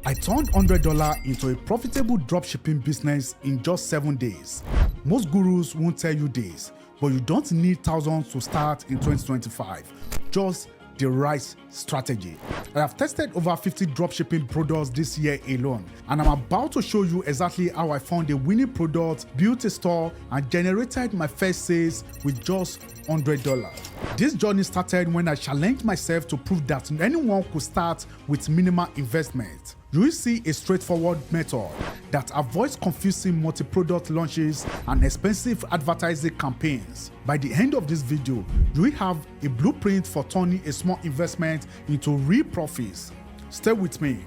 I turned $100 into a profitable dropshipping business in just 7 days. Most gurus won't tell you this, but you don't need thousands to start in 2025. Just the right strategy. I have tested over 50 dropshipping products this year alone, and I'm about to show you exactly how I found a winning product, built a store, and generated my first sales with just $100. This journey started when I challenged myself to prove that anyone could start with minimal investment. You will see a straightforward method that avoids confusing multi-product launches and expensive advertising campaigns. By the end of this video, you will have a blueprint for turning a small investment into real profits. Stay with me.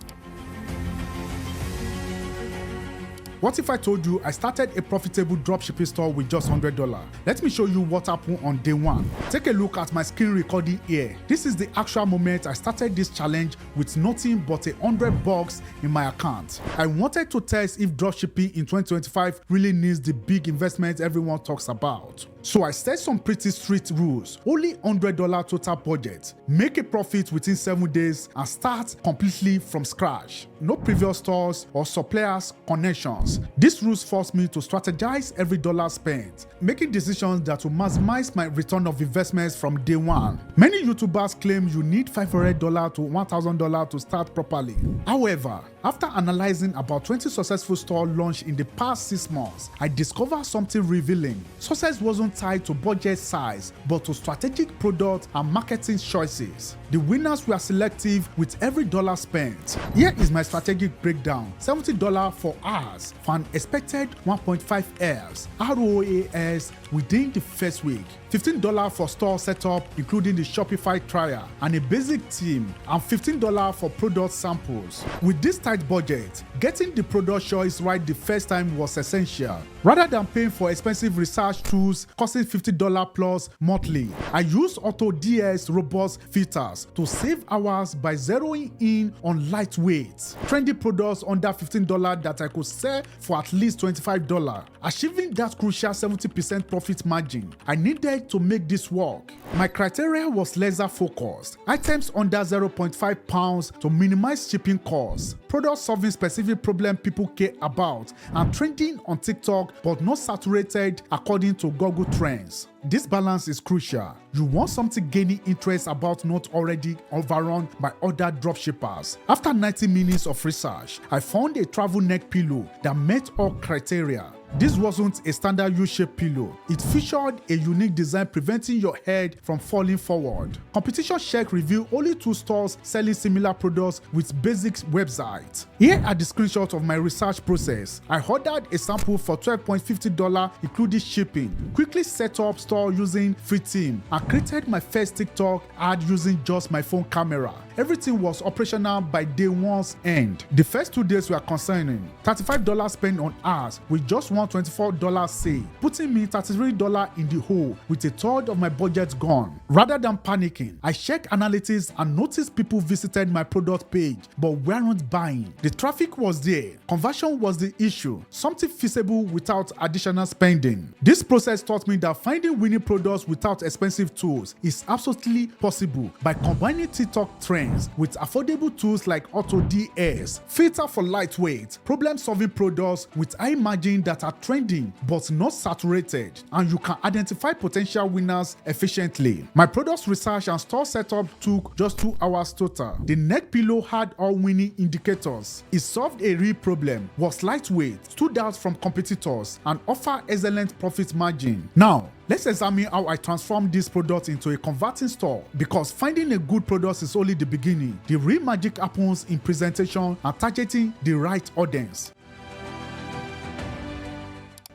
What if I told you I started a profitable dropshipping store with just $100? Let me show you what happened on day one. Take a look at my screen recording here. This is the actual moment I started this challenge with nothing but $100 in my account. I wanted to test if dropshipping in 2025 really needs the big investment everyone talks about. So I set some pretty strict rules. Only $100 total budget. Make a profit within 7 days and start completely from scratch. No previous stores or suppliers connections. These rules force me to strategize every dollar spent, making decisions that will maximize my return of investments from day one. Many YouTubers claim you need $500 to $1,000 to start properly. However, after analyzing about 20 successful stores launched in the past 6 months, I discovered something revealing. Success wasn't tied to budget size, but to strategic product and marketing choices. The winners were selective with every dollar spent. Here is my strategic breakdown. $70 for hours for an expected 1.5x ROAS within the first week. $15 for store setup, including the Shopify trial and a basic team, and $15 for product samples. With this tight budget, getting the product choice right the first time was essential. Rather than paying for expensive research tools costing $50 plus monthly, I used AutoDS robust filters to save hours by zeroing in on lightweight, trendy products under $15 that I could sell for at least $25. Achieving that crucial 70% profit margin, I needed to make this work. My criteria was laser focused. Items under 0.5 pounds to minimize shipping costs. Products solving specific problem people care about and trending on TikTok but not saturated according to Google Trends. This balance is crucial. You want something gaining interest about not already overrun by other dropshippers. After 90 minutes of research, I found a travel neck pillow that met all criteria. This wasn't a standard U-shaped pillow. It featured a unique design preventing your head from falling forward. Competition check revealed only 2 stores selling similar products with basic websites. Here are the screenshots of my research process. I ordered a sample for $12.50 including shipping. Quickly set up store using free theme and created my first TikTok ad using just my phone camera. Everything was operational by day one's end. The first 2 days were concerning. $35 spent on ads with just $124 sale, putting me $33 in the hole with a third of my budget gone. Rather than panicking, I checked analytics and noticed people visited my product page but weren't buying. The traffic was there. Conversion was the issue. Something feasible without additional spending. This process taught me that finding winning products without expensive tools is absolutely possible by combining TikTok trends with affordable tools like AutoDS, filter for lightweight, problem-solving products with high margin that are trending but not saturated, and you can identify potential winners efficiently. My products research and store setup took just 2 hours total. The neck pillow had all winning indicators. It solved a real problem, was lightweight, stood out from competitors, and offered excellent profit margin. Now, let's examine how I transformed this product into a converting store, because finding a good product is only the beginning. The real magic happens in presentation and targeting the right audience.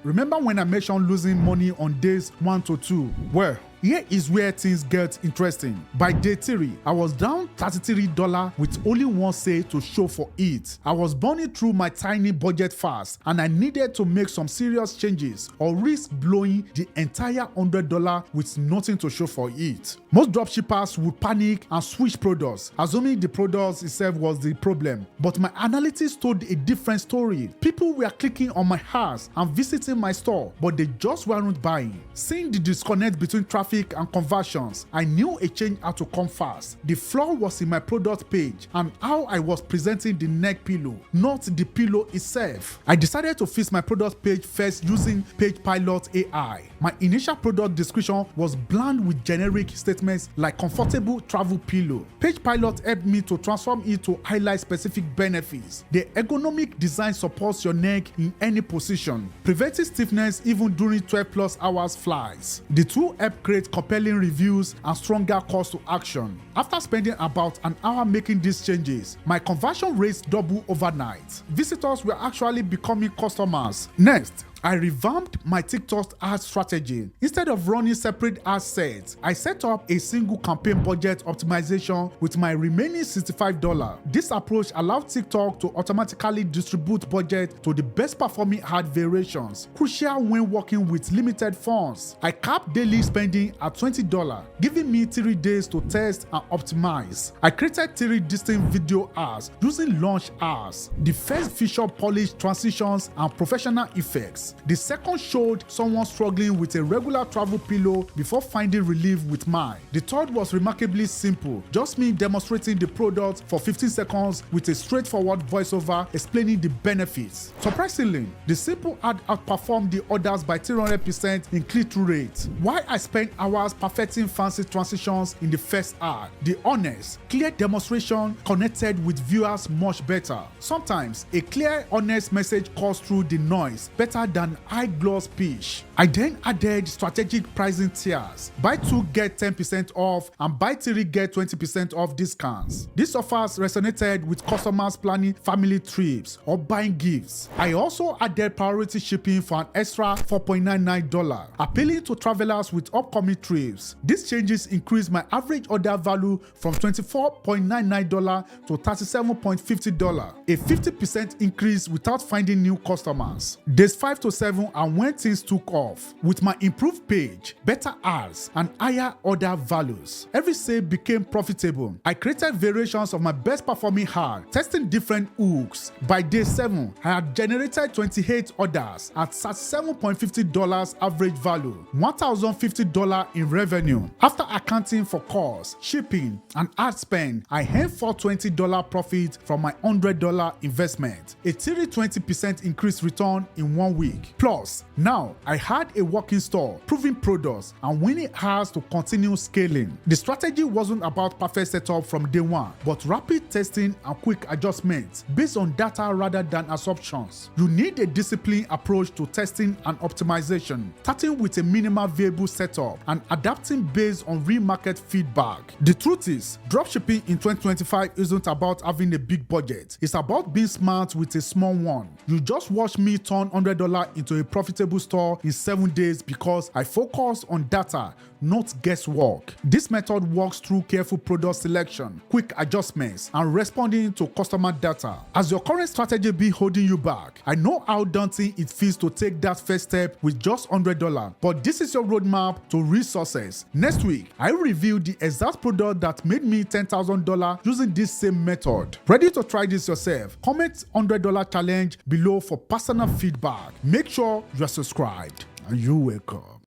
Remember when I mentioned losing money on days 1 to 2? Well, here is where things get interesting. By day 3, I was down $33 with only one sale to show for it. I was burning through my tiny budget fast, and I needed to make some serious changes or risk blowing the entire $100 with nothing to show for it. Most dropshippers would panic and switch products, assuming the product itself was the problem. But my analytics told a different story. People were clicking on my ads and visiting my store, but they just weren't buying. Seeing the disconnect between traffic traffic and conversions, I knew a change had to come fast. The flaw was in my product page and how I was presenting the neck pillow, not the pillow itself. I decided to fix my product page first using Page Pilot AI. My initial product description was bland with generic statements like comfortable travel pillow. Page Pilot helped me to transform it to highlight specific benefits. The ergonomic design supports your neck in any position, preventing stiffness even during 12+ hours flights. The tool helped create compelling reviews and stronger calls to action. After spending about an hour making these changes, my conversion rates doubled overnight. Visitors were actually becoming customers. Next, I revamped my TikTok ad strategy. Instead of running separate ad sets, I set up a single campaign budget optimization with my remaining $65. This approach allowed TikTok to automatically distribute budget to the best performing ad variations, crucial when working with limited funds. I capped daily spending at $20, giving me 3 days to test and optimize. I created 3 distinct video ads using launch ads. The first featured polished transitions and professional effects. The second showed someone struggling with a regular travel pillow before finding relief with mine. The third was remarkably simple, just me demonstrating the product for 15 seconds with a straightforward voiceover explaining the benefits. Surprisingly, the simple ad outperformed the others by 300% in click-through rate. While I spent hours perfecting fancy transitions in the first ad, the honest, clear demonstration connected with viewers much better. Sometimes, a clear, honest message cuts through the noise better than high-gloss pitch. I then added strategic pricing tiers. Buy 2 get 10% off and buy 3 get 20% off discounts. These offers resonated with customers planning family trips or buying gifts. I also added priority shipping for an extra $4.99, appealing to travelers with upcoming trips. These changes increased my average order value from $24.99 to $37.50, a 50% increase without finding new customers. Days 5 to 7 and when things took off. With my improved page, better ads, and higher order values, every sale became profitable. I created variations of my best performing ad, testing different hooks. By day 7, I had generated 28 orders at $37.50 average value, $1,050 in revenue. After accounting for costs, shipping, and ad spend, I earned $420 profit from my $100 investment, a 20% increased return in 1 week. Plus, now I had a working store, proving products, and winning ads to continue scaling. The strategy wasn't about perfect setup from day one, but rapid testing and quick adjustments based on data rather than assumptions. You need a disciplined approach to testing and optimization, starting with a minimal viable setup and adapting based on real market feedback. The truth is, dropshipping in 2025 isn't about having a big budget. It's about being smart with a small one. You just watch me turn $100 into a profitable store in 7 days because I focus on data, not guesswork. This method works through careful product selection, quick adjustments, and responding to customer data. As your current strategy be holding you back, I know how daunting it feels to take that first step with just $100, but this is your roadmap to resources. Next week, I will reveal the exact product that made me $10,000 using this same method. Ready to try this yourself? Comment $100 challenge below for personal feedback. Make sure you are subscribed and you're welcome.